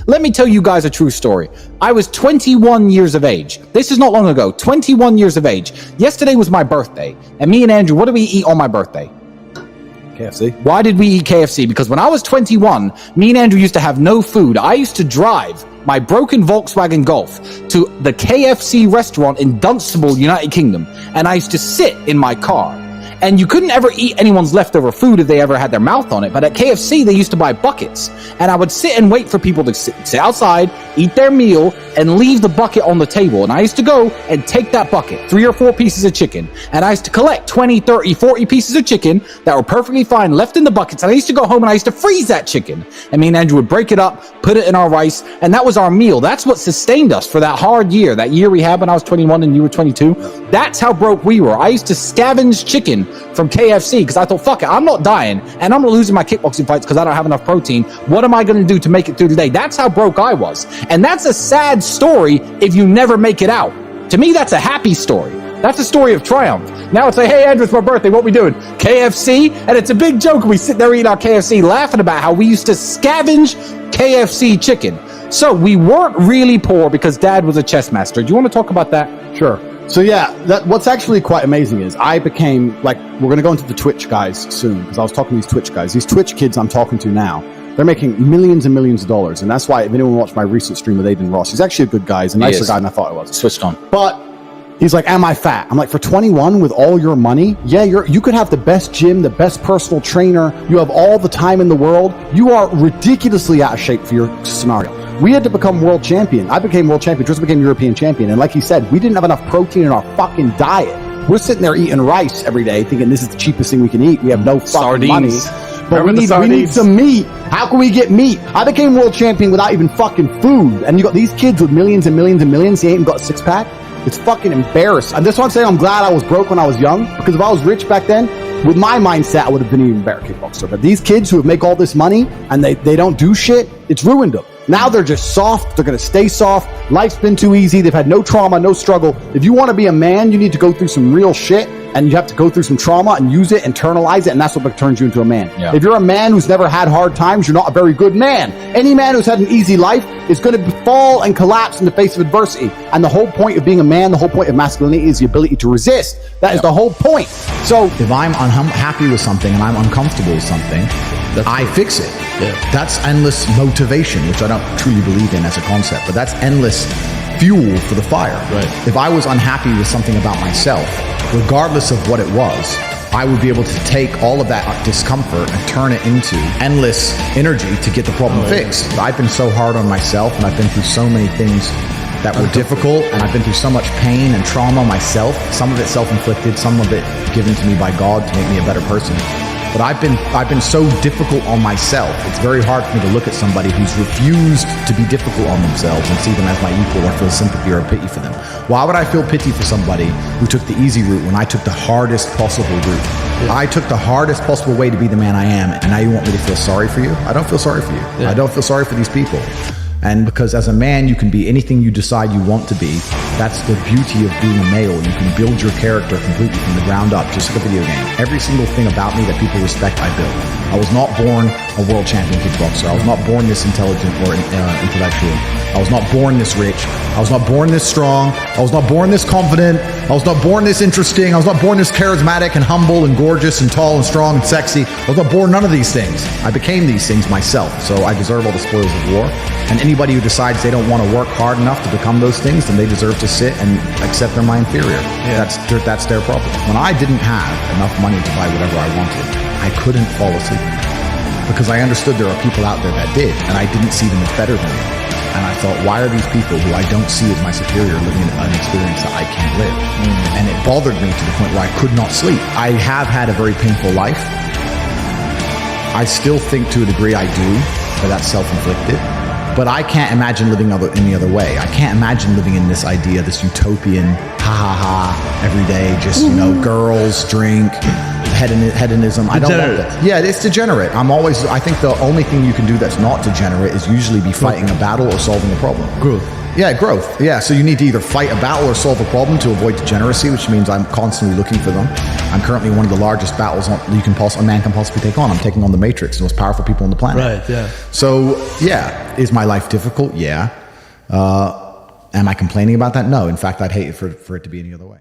Let me tell you guys a true story. I was 21 years of age. This is not long ago. 21 years of age. Yesterday was my birthday. And me and Andrew, what did we eat on my birthday? KFC. Why did we eat KFC? Because when I was 21, me and Andrew used to have no food. I used to drive my broken Volkswagen Golf to the KFC restaurant in Dunstable, United Kingdom. And I used to sit in my car. And you couldn't ever eat anyone's leftover food if they ever had their mouth on it. But at KFC, they used to buy buckets. And I would sit and wait for people to sit outside, eat their meal, and leave the bucket on the table. And I used to go and take that bucket, 3 or 4 pieces of chicken. And I used to collect 20, 30, 40 pieces of chicken that were perfectly fine left in the buckets. And I used to go home and I used to freeze that chicken. And me and Andrew would break it up, put it in our rice. And that was our meal. That's what sustained us for that hard year. That year we had when I was 21 and you were 22. That's how broke we were. I used to scavenge chicken from KFC because I thought, fuck it, I'm not dying and I'm not losing my kickboxing fights because I don't have enough protein. What am I going to do to make it through the day? That's how broke I was. And that's a sad story if you never make it out. To me, that's a happy story. That's a story of triumph. Now it's like, hey, Andrew, it's my birthday. What we doing? KFC? And it's a big joke. We sit there eating our KFC laughing about how we used to scavenge KFC chicken. So we weren't really poor because Dad was a chess master. Do you want to talk about that? Sure. So yeah, what's actually quite amazing is I became, like, we're going to go into the Twitch guys soon because I was talking to these Twitch guys. These Twitch kids I'm talking to now, they're making millions and millions of dollars. And that's why if anyone watched my recent stream with Aiden Ross, he's actually a good guy. He's a nicer guy than I thought he was. Switched on. But he's like, am I fat? I'm like, for 21 with all your money? Yeah, you could have the best gym, the best personal trainer. You have all the time in the world. You are ridiculously out of shape for your scenario. We had to become world champion. I became world champion. Tristan became European champion. And like he said, we didn't have enough protein in our fucking diet. We're sitting there eating rice every day thinking this is the cheapest thing we can eat. We have no fucking money. But we need some meat. How can we get meat? I became world champion without even fucking food. And you got these kids with millions and millions and millions. They ain't even got a six pack. It's fucking embarrassing. And that's why I'm saying I'm glad I was broke when I was young. Because if I was rich back then, with my mindset, I would have been an even better kickboxer. But these kids who make all this money and they don't do shit, it's ruined them. Now they're just soft. They're going to stay soft. Life's been too easy. They've had no trauma, no struggle. If you want to be a man, you need to go through some real shit. And you have to go through some trauma and use it, internalize it, and that's what turns you into a man. Yeah. If you're a man who's never had hard times, you're not a very good man. Any man who's had an easy life is going to fall and collapse in the face of adversity. And the whole point of being a man, the whole point of masculinity is the ability to resist. That is the whole point. So if I'm unhappy with something and I'm uncomfortable with something, I fix it. Yeah. That's endless motivation, which I don't truly believe in as a concept, but that's endless fuel for the fire. Right. If I was unhappy with something about myself, regardless of what it was, I would be able to take all of that discomfort and turn it into endless energy to get the problem fixed. I've been so hard on myself and I've been through so many things that were difficult, and I've been through so much pain and trauma myself, some of it self-inflicted, some of it given to me by God to make me a better person. But I've been so difficult on myself. It's very hard for me to look at somebody who's refused to be difficult on themselves and see them as my equal or feel sympathy or pity for them. Why would I feel pity for somebody who took the easy route when I took the hardest possible route? Yeah. I took the hardest possible way to be the man I am, and now you want me to feel sorry for you? I don't feel sorry for you. Yeah. I don't feel sorry for these people. And because as a man, you can be anything you decide you want to be. That's the beauty of being a male. You can build your character completely from the ground up, just like a video game. Every single thing about me that people respect, I build. I was not born a world champion kickboxer. I was not born this intelligent or intellectual. I was not born this rich. I was not born this strong. I was not born this confident. I was not born this interesting. I was not born this charismatic and humble and gorgeous and tall and strong and sexy. I was not born none of these things. I became these things myself. So I deserve all the spoils of war. And anybody who decides they don't want to work hard enough to become those things, then they deserve to sit and accept they're my inferior. Yeah. That's their problem. When I didn't have enough money to buy whatever I wanted, I couldn't fall asleep because I understood there are people out there that did, and I didn't see them as better than me. And I thought, why are these people who I don't see as my superior living an experience that I can't live? And it bothered me to the point where I could not sleep. I have had a very painful life. I still think to a degree I do, but that's self-inflicted. But I can't imagine living any other way. I can't imagine living in this idea, this utopian, every day, just, girls, drink, hedonism. I don't want that. Yeah, it's degenerate. I think the only thing you can do that's not degenerate is usually be fighting a battle or solving a problem. Growth. Yeah, growth. Yeah, so you need to either fight a battle or solve a problem to avoid degeneracy, which means I'm constantly looking for them. I'm currently one of the largest battles a man can possibly take on. I'm taking on the Matrix, the most powerful people on the planet. Right, yeah. So, yeah, is my life difficult? Yeah. Am I complaining about that? No. In fact, I'd hate for it to be any other way.